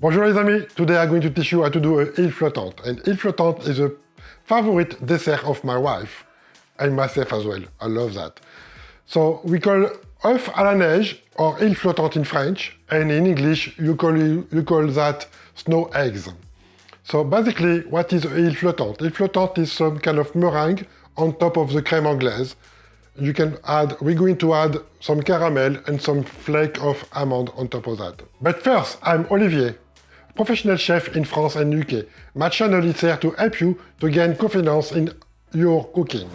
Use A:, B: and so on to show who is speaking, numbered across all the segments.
A: Bonjour les amis, today I'm going to teach you how to do a Ile Flottante. And Ile Flottante is a favorite dessert of my wife, and myself as well. I love that. So we call œuf à la neige, or Ile Flottante in French, and in English you call that snow eggs. So basically, what is Ile Flottante? Ile Flottante is some kind of meringue on top of the Creme Anglaise. We're going to add some caramel and some flake of almond on top of that. But first, I'm Olivier, professional chef in France and UK. My channel is here to help you to gain confidence in your cooking.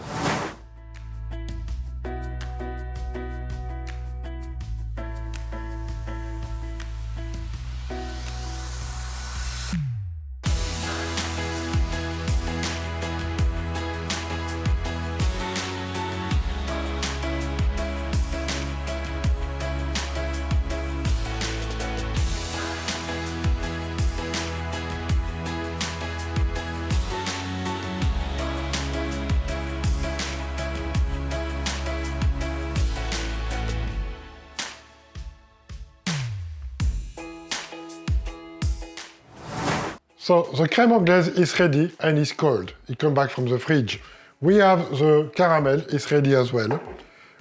A: So the creme anglaise is ready and is cold. It comes back from the fridge. We have the caramel is ready as well.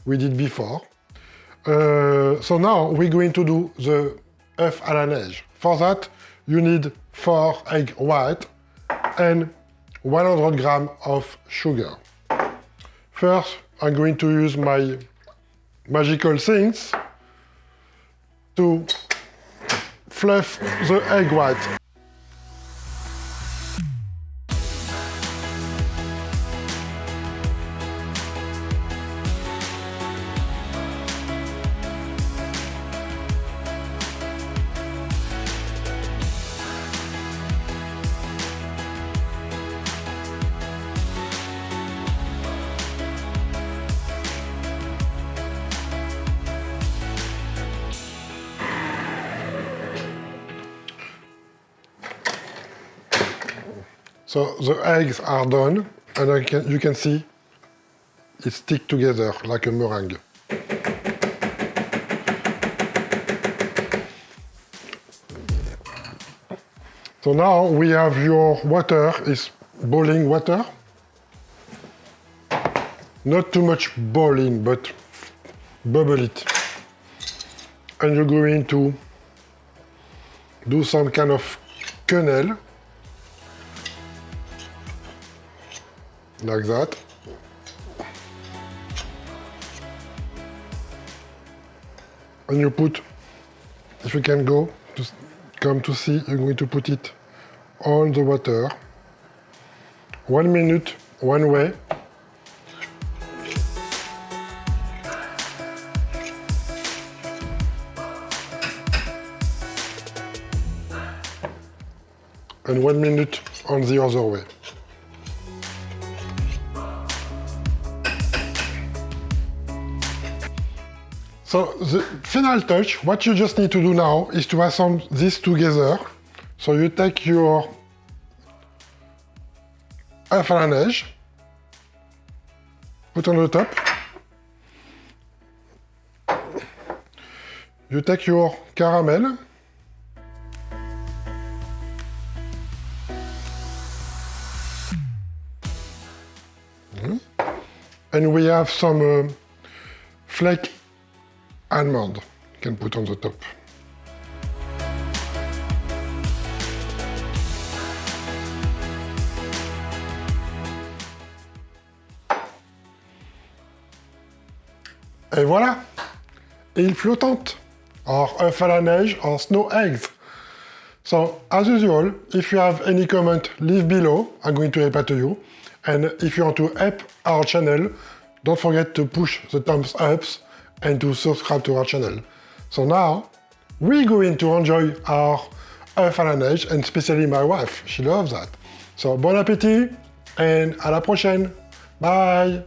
A: We did before. So now we're going to do the œuf à la neige. For that, you need 4 egg white and 100 grams of sugar. First, I'm going to use my magical things to fluff the egg white. So the eggs are done, and you can see it stick together like a meringue. So now we have your water is boiling water. Not too much boiling, but bubble it. And you're going to do some kind of quenelle. Like that. And you put, if you can come to see, you're going to put it on the water. 1 minute, one way. And 1 minute on the other way. So the final touch, what you just need to do now is to assemble this together. So you take your œuf à la neige, put on the top. You take your caramel. And we have some flake almond you can put on the top. Et voilà, Ile Flottante, or œuf à la neige, or snow eggs. So, as usual, if you have any comment, leave below. I'm going to reply to you. And if you want to help our channel, don't forget to push the thumbs up and to subscribe to our channel. So now, we're going to enjoy our œuf à la neige, and especially my wife. She loves that. So, bon appétit, and à la prochaine. Bye!